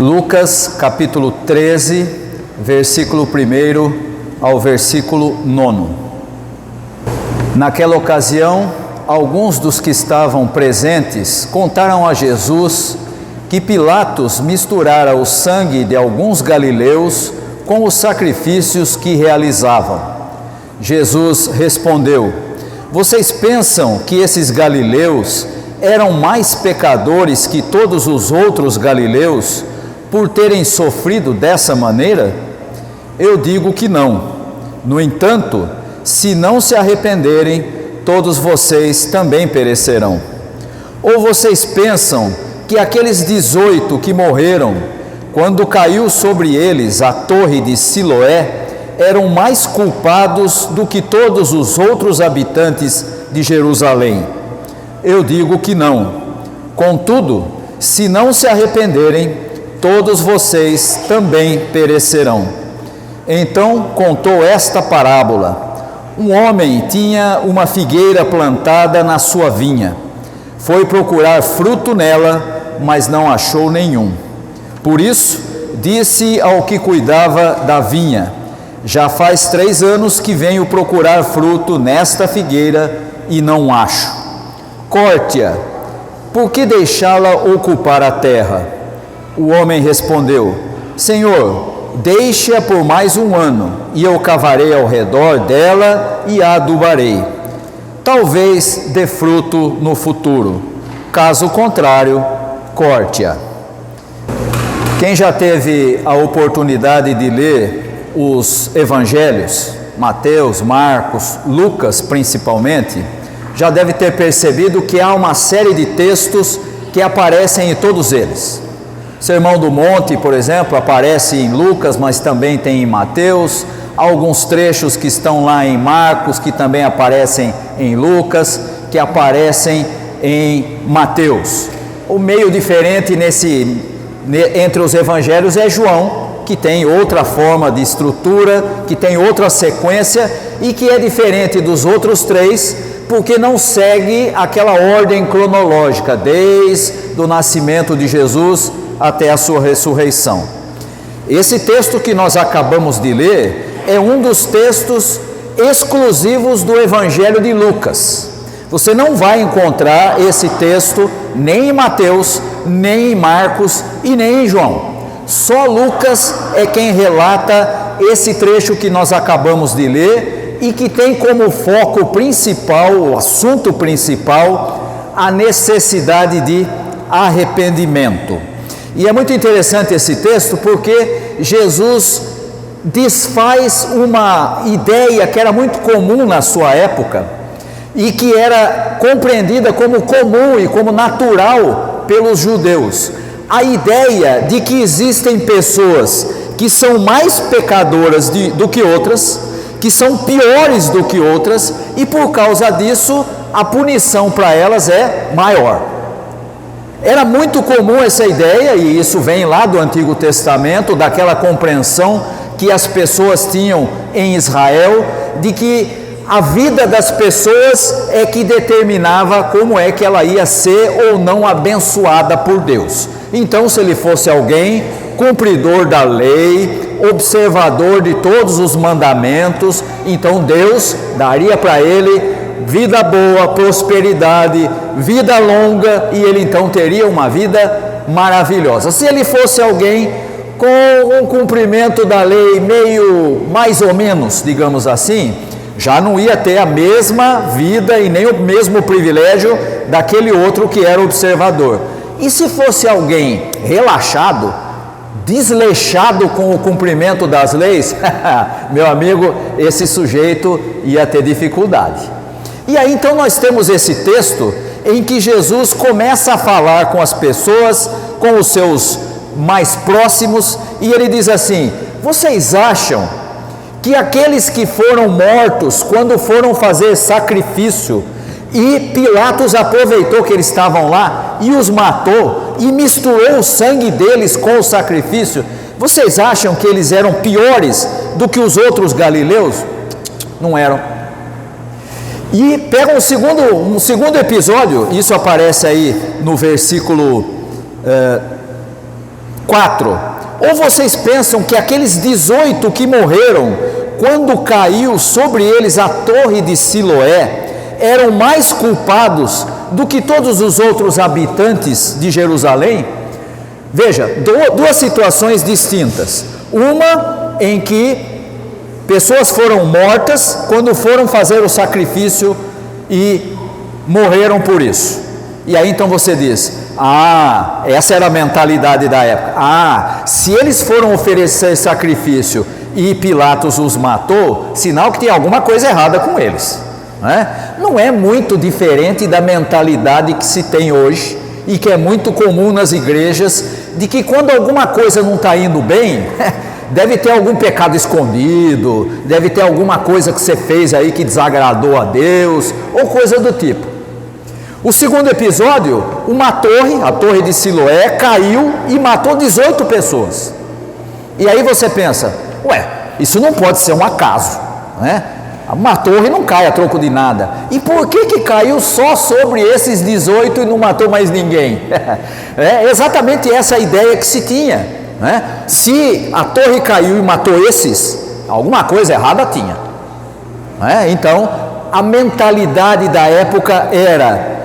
Lucas capítulo 13, versículo 1 ao versículo 9. Naquela ocasião, alguns dos que estavam presentes contaram a Jesus que Pilatos misturara o sangue de alguns galileus com os sacrifícios que realizavam. Jesus respondeu: vocês pensam que esses galileus eram mais pecadores que todos os outros galileus por terem sofrido dessa maneira? Eu digo que não. No entanto, se não se arrependerem, todos vocês também perecerão. Ou vocês pensam que aqueles 18 que morreram, quando caiu sobre eles a torre de Siloé, eram mais culpados do que todos os outros habitantes de Jerusalém? Eu digo que não. Contudo, se não se arrependerem, todos vocês também perecerão. Então contou esta parábola. Um homem tinha uma figueira plantada na sua vinha. Foi procurar fruto nela, mas não achou nenhum. Por isso, disse ao que cuidava da vinha: já faz 3 anos que venho procurar fruto nesta figueira e não acho. Corte-a, por que deixá-la ocupar a terra? O homem respondeu: Senhor, deixe-a por mais 1 ano, e eu cavarei ao redor dela e a adubarei. Talvez dê fruto no futuro. Caso contrário, corte-a. Quem já teve a oportunidade de ler os evangelhos, Mateus, Marcos, Lucas principalmente, já deve ter percebido que há uma série de textos que aparecem em todos eles. Sermão do Monte, por exemplo, aparece em Lucas, mas também tem em Mateus. Alguns trechos que estão lá em Marcos, que também aparecem em Lucas, que aparecem em Mateus. O meio diferente entre os evangelhos é João, que tem outra forma de estrutura, que tem outra sequência e que é diferente dos outros 3, porque não segue aquela ordem cronológica, desde o nascimento de Jesus até a sua ressurreição. Esse texto que nós acabamos de ler é um dos textos exclusivos do Evangelho de Lucas. Você não vai encontrar esse texto nem em Mateus, nem em Marcos e nem em João. Só Lucas é quem relata esse trecho que nós acabamos de ler e que tem como foco principal, o assunto principal, a necessidade de arrependimento. E é muito interessante esse texto porque Jesus desfaz uma ideia que era muito comum na sua época e que era compreendida como comum e como natural pelos judeus. A ideia de que existem pessoas que são mais pecadoras do que outras, que são piores do que outras, e por causa disso a punição para elas é maior. Era muito comum essa ideia, e isso vem lá do Antigo Testamento, daquela compreensão que as pessoas tinham em Israel, de que a vida das pessoas é que determinava como é que ela ia ser ou não abençoada por Deus. Então, se ele fosse alguém cumpridor da lei, observador de todos os mandamentos, então Deus daria para ele vida boa, prosperidade, vida longa, e ele então teria uma vida maravilhosa. Se ele fosse alguém com um cumprimento da lei meio mais ou menos, digamos assim, já não ia ter a mesma vida e nem o mesmo privilégio daquele outro que era observador. E se fosse alguém relaxado, desleixado com o cumprimento das leis, meu amigo, esse sujeito ia ter dificuldade. E aí então nós temos esse texto em que Jesus começa a falar com as pessoas, com os seus mais próximos, e ele diz assim: vocês acham que aqueles que foram mortos quando foram fazer sacrifício, e Pilatos aproveitou que eles estavam lá e os matou e misturou o sangue deles com o sacrifício, vocês acham que eles eram piores do que os outros galileus? Não eram. E pega um segundo episódio, isso aparece aí no versículo 4. Ou vocês pensam que aqueles 18 que morreram quando caiu sobre eles a torre de Siloé eram mais culpados do que todos os outros habitantes de Jerusalém? Veja, duas situações distintas. Uma em que pessoas foram mortas quando foram fazer o sacrifício e morreram por isso. E aí então você diz: essa era a mentalidade da época. Se eles foram oferecer sacrifício e Pilatos os matou, sinal que tem alguma coisa errada com eles, né? Não é muito diferente da mentalidade que se tem hoje e que é muito comum nas igrejas, de que quando alguma coisa não está indo bem, deve ter algum pecado escondido, deve ter alguma coisa que você fez aí que desagradou a Deus, ou coisa do tipo. O segundo episódio, a torre de Siloé, caiu e matou 18 pessoas. E aí você pensa: isso não pode ser um acaso, né? Uma torre não cai a troco de nada. E por que caiu só sobre esses 18 e não matou mais ninguém? É exatamente essa a ideia que se tinha, né? Se a torre caiu e matou esses, alguma coisa errada tinha, né? Então, a mentalidade da época era: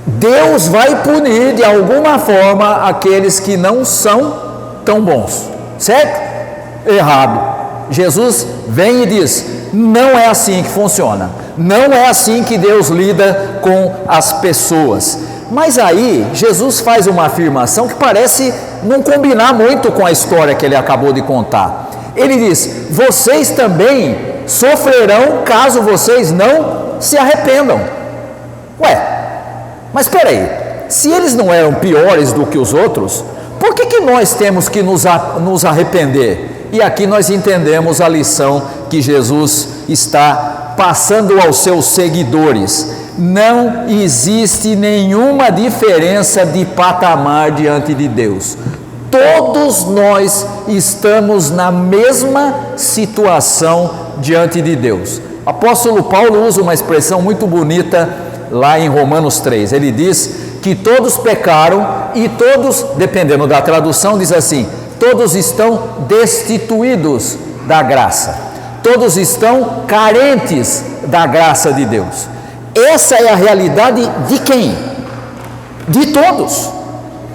Deus vai punir de alguma forma aqueles que não são tão bons, certo? Errado. Jesus vem e diz: não é assim que funciona, não é assim que Deus lida com as pessoas. Mas aí Jesus faz uma afirmação que parece não combinar muito com a história que ele acabou de contar. Ele diz: vocês também sofrerão caso vocês não se arrependam. Mas espera aí, se eles não eram piores do que os outros, por que nós temos que nos arrepender? E aqui nós entendemos a lição que Jesus está passando aos seus seguidores. Não existe nenhuma diferença de patamar diante de Deus. Todos nós estamos na mesma situação diante de Deus. O apóstolo Paulo usa uma expressão muito bonita lá em Romanos 3. Ele diz que todos pecaram e todos, dependendo da tradução, diz assim: todos estão destituídos da graça, todos estão carentes da graça de Deus. Essa é a realidade de quem? De todos.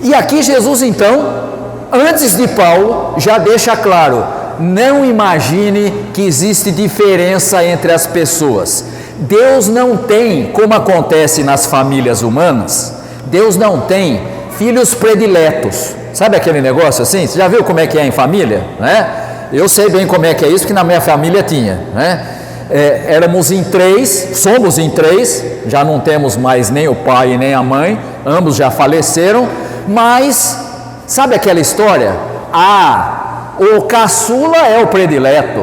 E aqui Jesus então, antes de Paulo, já deixa claro: não imagine que existe diferença entre as pessoas. Deus não tem, como acontece nas famílias humanas, Deus não tem filhos prediletos. Sabe aquele negócio assim? Você já viu como é que é em família, né? Eu sei bem como é que é isso, que na minha família tinha, né? Éramos em 3, somos em 3, já não temos mais nem o pai e nem a mãe, ambos já faleceram, mas sabe aquela história? O caçula é o predileto,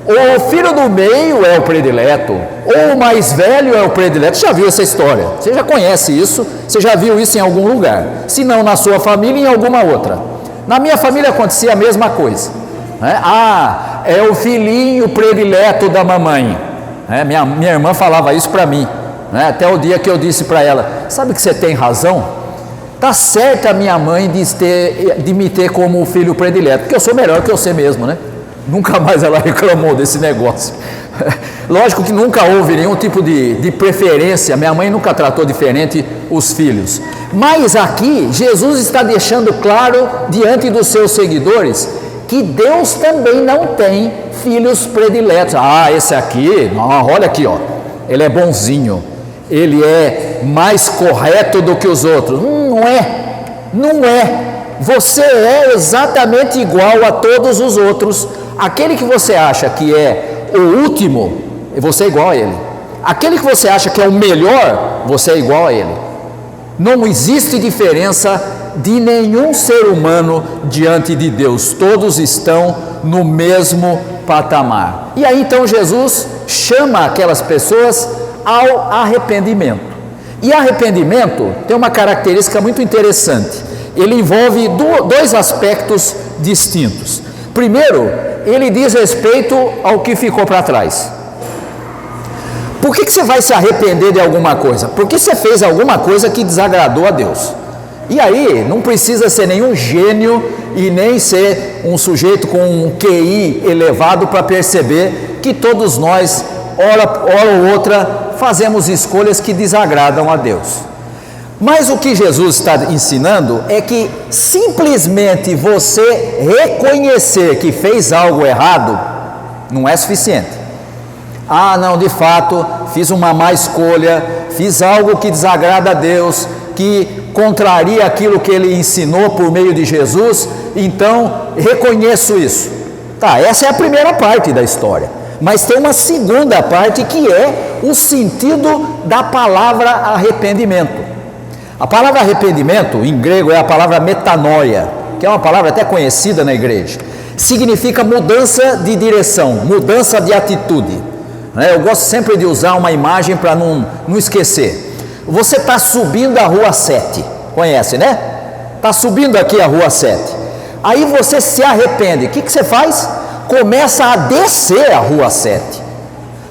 o filho do meio é o predileto, ou o mais velho é o predileto. Você já viu essa história? Você já conhece isso? Você já viu isso em algum lugar? Se não na sua família, em alguma outra. Na minha família acontecia a mesma coisa, né? É o filhinho predileto da mamãe, né? Minha irmã falava isso para mim, né? Até o dia que eu disse para ela: sabe que você tem razão? Está certa a minha mãe de me ter como o filho predileto, porque eu sou melhor que você mesmo, né? Nunca mais ela reclamou desse negócio. Lógico que nunca houve nenhum tipo de preferência, minha mãe nunca tratou diferente os filhos. Mas aqui Jesus está deixando claro diante dos seus seguidores que Deus também não tem filhos prediletos. Esse aqui, olha aqui, ele é bonzinho, ele é mais correto do que os outros. Não é. Você é exatamente igual a todos os outros. Aquele que você acha que é o último, você é igual a ele. Aquele que você acha que é o melhor, você é igual a ele. Não existe diferença de nenhum ser humano diante de Deus. Todos estão no mesmo patamar. E aí então Jesus chama aquelas pessoas ao arrependimento. E arrependimento tem uma característica muito interessante. Ele envolve dois aspectos distintos. Primeiro, ele diz respeito ao que ficou para trás. Por que você vai se arrepender de alguma coisa? Porque você fez alguma coisa que desagradou a Deus. E aí, não precisa ser nenhum gênio e nem ser um sujeito com um QI elevado para perceber que todos nós, hora ou outra, fazemos escolhas que desagradam a Deus. Mas o que Jesus está ensinando é que simplesmente você reconhecer que fez algo errado não é suficiente. Ah, não, de fato, fiz uma má escolha, fiz algo que desagrada a Deus, que contraria aquilo que Ele ensinou por meio de Jesus, então reconheço isso. Tá, essa é a primeira parte da história. Mas tem uma segunda parte que é o sentido da palavra arrependimento. A palavra arrependimento, em grego, é a palavra metanoia, que é uma palavra até conhecida na igreja. Significa mudança de direção, mudança de atitude. Eu gosto sempre de usar uma imagem para não esquecer. Você está subindo a rua 7, conhece, né? Está subindo aqui a rua 7. Aí você se arrepende. O que você faz? Começa a descer a rua 7.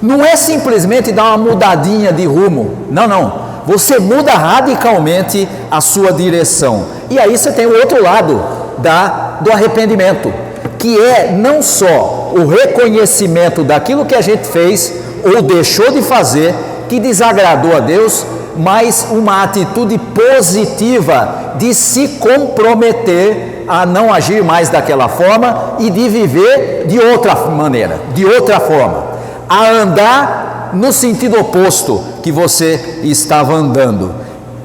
Não é simplesmente dar uma mudadinha de rumo. Não. Você muda radicalmente a sua direção. E aí você tem o outro lado do arrependimento, que é não só o reconhecimento daquilo que a gente fez ou deixou de fazer, que desagradou a Deus, mas uma atitude positiva de se comprometer a não agir mais daquela forma e de viver de outra maneira, de outra forma, a andar no sentido oposto que você estava andando.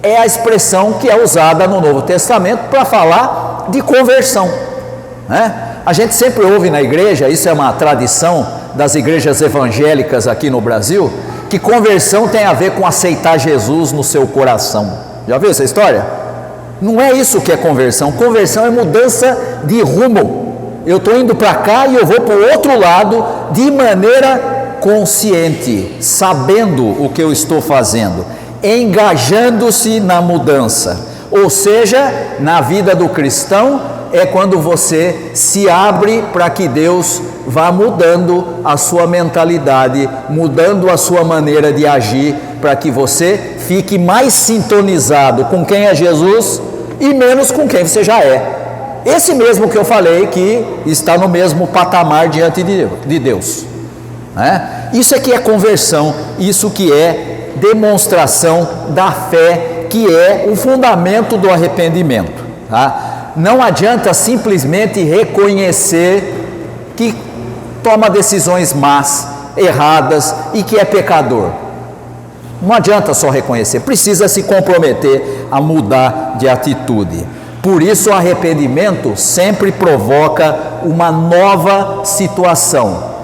É a expressão que é usada no Novo Testamento para falar de conversão, né? A gente sempre ouve na igreja, isso é uma tradição das igrejas evangélicas aqui no Brasil, que conversão tem a ver com aceitar Jesus no seu coração. Já viu essa história? Não é isso que é conversão. Conversão é mudança de rumo. Eu estou indo para cá e eu vou para o outro lado de maneira consciente, sabendo o que eu estou fazendo, engajando-se na mudança. Ou seja, na vida do cristão é quando você se abre para que Deus vá mudando a sua mentalidade, mudando a sua maneira de agir, para que você fique mais sintonizado com quem é Jesus e menos com quem você já é. Esse mesmo que eu falei que está no mesmo patamar diante de Deus. Isso é que é conversão, isso que é demonstração da fé, que é o fundamento do arrependimento. Não adianta simplesmente reconhecer que toma decisões más, erradas e que é pecador. Não adianta só reconhecer, precisa se comprometer a mudar de atitude. Por isso o arrependimento sempre provoca uma nova situação.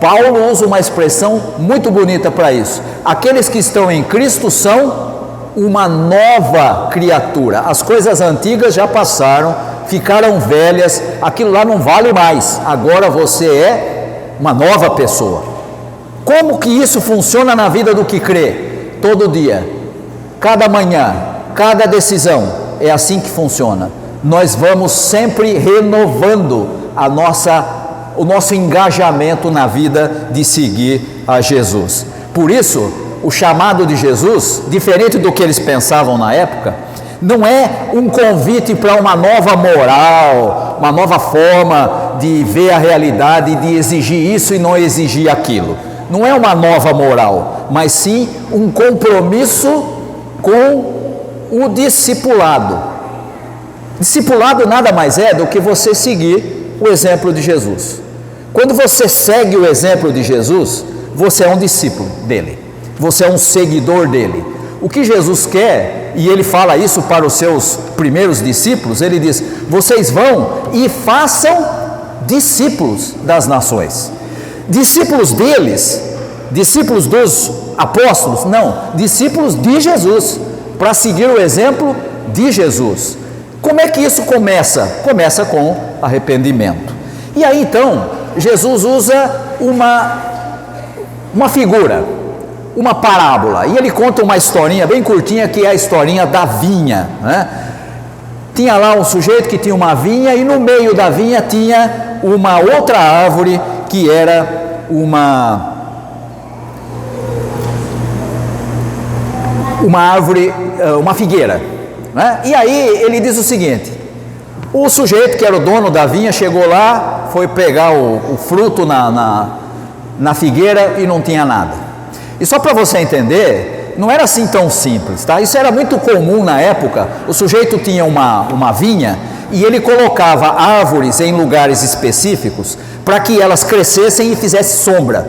Paulo usa uma expressão muito bonita para isso. Aqueles que estão em Cristo são uma nova criatura. As coisas antigas já passaram, ficaram velhas, aquilo lá não vale mais. Agora você é uma nova pessoa. Como que isso funciona na vida do que crê? Todo dia, cada manhã, cada decisão, é assim que funciona. Nós vamos sempre renovando o nosso engajamento na vida de seguir a Jesus. Por isso, o chamado de Jesus, diferente do que eles pensavam na época, não é um convite para uma nova moral, uma nova forma de ver a realidade, de exigir isso e não exigir aquilo. Não é uma nova moral, mas sim um compromisso com o discipulado. Discipulado nada mais é do que você seguir o exemplo de Jesus. Quando você segue o exemplo de Jesus, você é um discípulo dele, você é um seguidor dele. O que Jesus quer, e ele fala isso para os seus primeiros discípulos, ele diz: vocês vão e façam discípulos das nações. Discípulos deles, discípulos dos apóstolos? Não, discípulos de Jesus, para seguir o exemplo de Jesus. Como é que isso começa? Começa com arrependimento. E aí então, Jesus usa uma figura, uma parábola, e ele conta uma historinha bem curtinha, que é a historinha da vinha, né? Tinha lá um sujeito que tinha uma vinha, e no meio da vinha tinha uma outra árvore, que era uma árvore, uma figueira, né? E aí ele diz o seguinte: o sujeito que era o dono da vinha chegou lá, foi pegar o fruto na figueira e não tinha nada. E só para você entender, não era assim tão simples, tá? Isso era muito comum na época. O sujeito tinha uma vinha e ele colocava árvores em lugares específicos para que elas crescessem e fizessem sombra,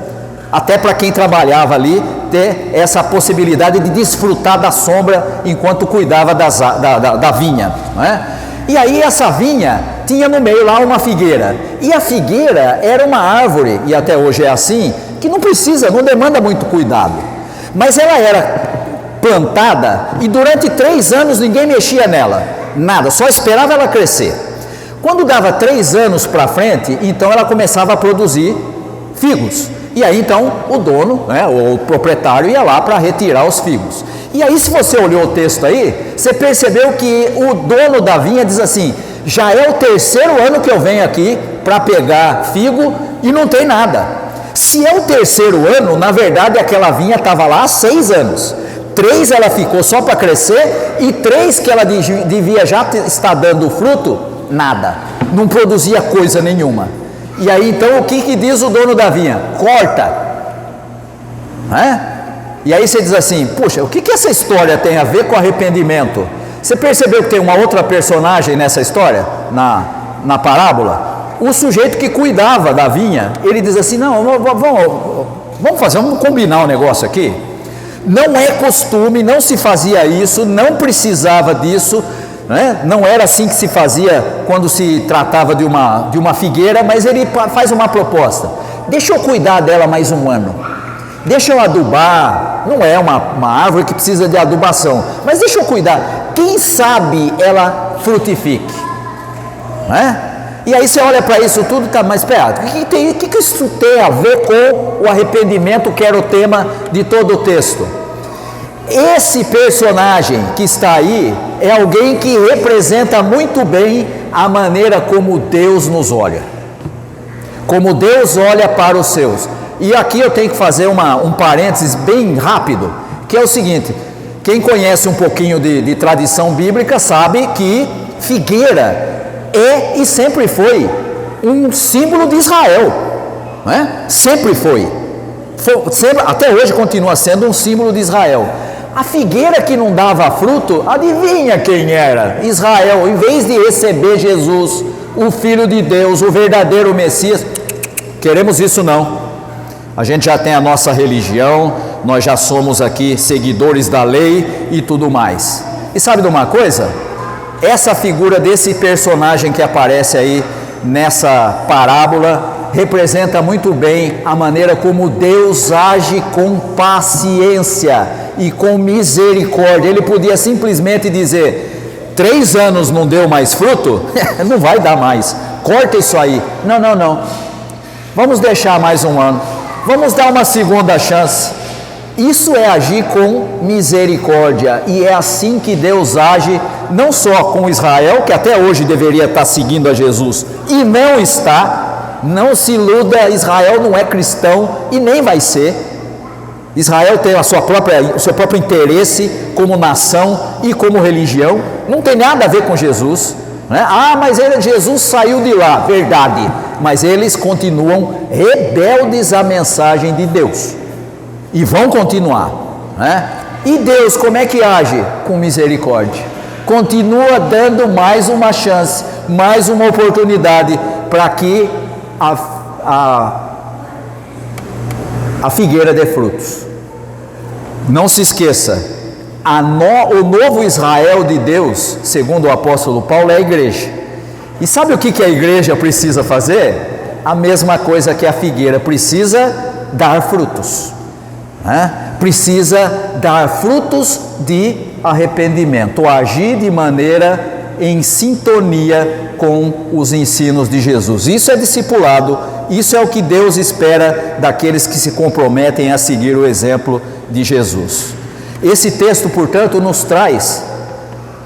até para quem trabalhava ali ter essa possibilidade de desfrutar da sombra enquanto cuidava da vinha, não é? E aí essa vinha tinha no meio lá uma figueira, e a figueira era uma árvore, e até hoje é assim, que não demanda muito cuidado, mas ela era plantada e durante 3 anos ninguém mexia nela, nada, só esperava ela crescer. Quando dava 3 anos para frente, então ela começava a produzir figos, e aí então o dono, né, o proprietário ia lá para retirar os figos. E aí, se você olhou o texto aí, você percebeu que o dono da vinha diz assim: já é o 3º ano que eu venho aqui para pegar figo e não tem nada. Se é o 3º ano, na verdade aquela vinha estava lá há 6 anos. 3 ela ficou só para crescer, e 3 que ela devia já estar dando fruto, nada, não produzia coisa nenhuma. E aí então o que diz o dono da vinha? Corta, né? E aí você diz assim: puxa, o que essa história tem a ver com arrependimento? Você percebeu que tem uma outra personagem nessa história, na parábola? O sujeito que cuidava da vinha, ele diz assim: não, vamos combinar um negócio aqui. Não é costume, não se fazia isso, não precisava disso, né? Não era assim que se fazia quando se tratava de uma figueira, mas ele faz uma proposta: deixa eu cuidar dela mais 1 ano, deixa eu adubar. Não é uma árvore que precisa de adubação, mas deixa eu cuidar, quem sabe ela frutifique, né? E aí você olha para isso tudo, tá, mas espera, o que isso tem a ver com o arrependimento, que era o tema de todo o texto? Esse personagem que está aí é alguém que representa muito bem a maneira como Deus nos olha, como Deus olha para os seus. E aqui eu tenho que fazer um parênteses bem rápido, que é o seguinte: quem conhece um pouquinho de tradição bíblica sabe que figueira é e sempre foi um símbolo de Israel, né? Sempre foi, até hoje continua sendo um símbolo de Israel. A figueira que não dava fruto, adivinha quem era? Israel. Em vez de receber Jesus, o Filho de Deus, o verdadeiro Messias, queremos isso não. A gente já tem a nossa religião, nós já somos aqui seguidores da lei e tudo mais. E sabe de uma coisa? Essa figura desse personagem que aparece aí nessa parábola representa muito bem a maneira como Deus age com paciência e com misericórdia. Ele podia simplesmente dizer: 3 anos não deu mais fruto, não vai dar mais, corta isso aí. Não, vamos deixar mais 1 ano, vamos dar uma segunda chance. Isso é agir com misericórdia, e é assim que Deus age, não só com Israel, que até hoje deveria estar seguindo a Jesus e não está. Não se iluda, Israel não é cristão e nem vai ser. Israel tem o seu próprio interesse como nação e como religião, não tem nada a ver com Jesus, né? Mas Jesus saiu de lá, verdade, mas eles continuam rebeldes à mensagem de Deus e vão continuar, né? E Deus como é que age? Com misericórdia, continua dando mais uma chance, mais uma oportunidade para que a figueira dê frutos. Não se esqueça, o novo Israel de Deus, segundo o apóstolo Paulo, é a igreja. E sabe o que a igreja precisa fazer? A mesma coisa que a figueira, precisa dar frutos, né? Precisa dar frutos de arrependimento, agir de maneira em sintonia com os ensinos de Jesus. Isso é discipulado, isso é o que Deus espera daqueles que se comprometem a seguir o exemplo de Jesus. Esse texto, portanto, nos traz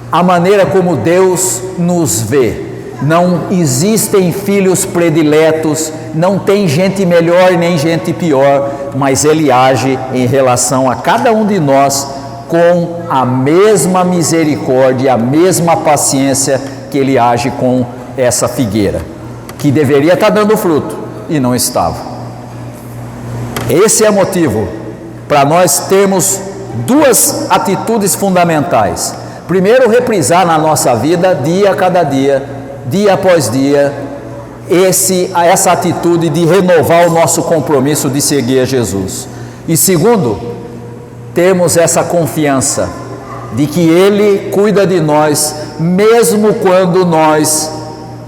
a maneira como Deus nos vê. Não existem filhos prediletos, não tem gente melhor nem gente pior, mas Ele age em relação a cada um de nós com a mesma misericórdia, a mesma paciência que Ele age com essa figueira, que deveria estar dando fruto e não estava. Esse é o motivo para nós termos duas atitudes fundamentais. Primeiro, reprisar na nossa vida, dia a cada dia, dia após dia, essa atitude de renovar o nosso compromisso de seguir a Jesus. E segundo, termos essa confiança de que Ele cuida de nós, mesmo quando nós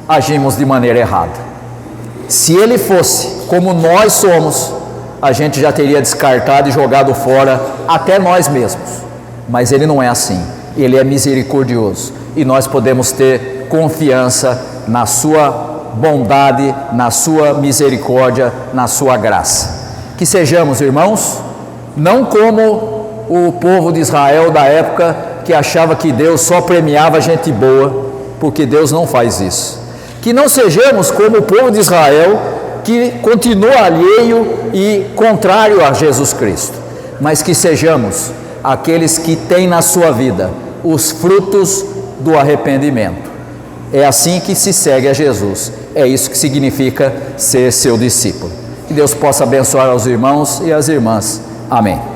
agimos de maneira errada. Se Ele fosse como nós somos, a gente já teria descartado e jogado fora até nós mesmos. Mas Ele não é assim. Ele é misericordioso e nós podemos ter confiança na sua bondade, na sua misericórdia, na sua graça. Que sejamos, irmãos, não como o povo de Israel da época, que achava que Deus só premiava gente boa, porque Deus não faz isso. Que não sejamos como o povo de Israel, que continua alheio e contrário a Jesus Cristo, mas que sejamos aqueles que têm na sua vida os frutos do arrependimento. É assim que se segue a Jesus, é isso que significa ser seu discípulo. Que Deus possa abençoar aos irmãos e às irmãs. Amém.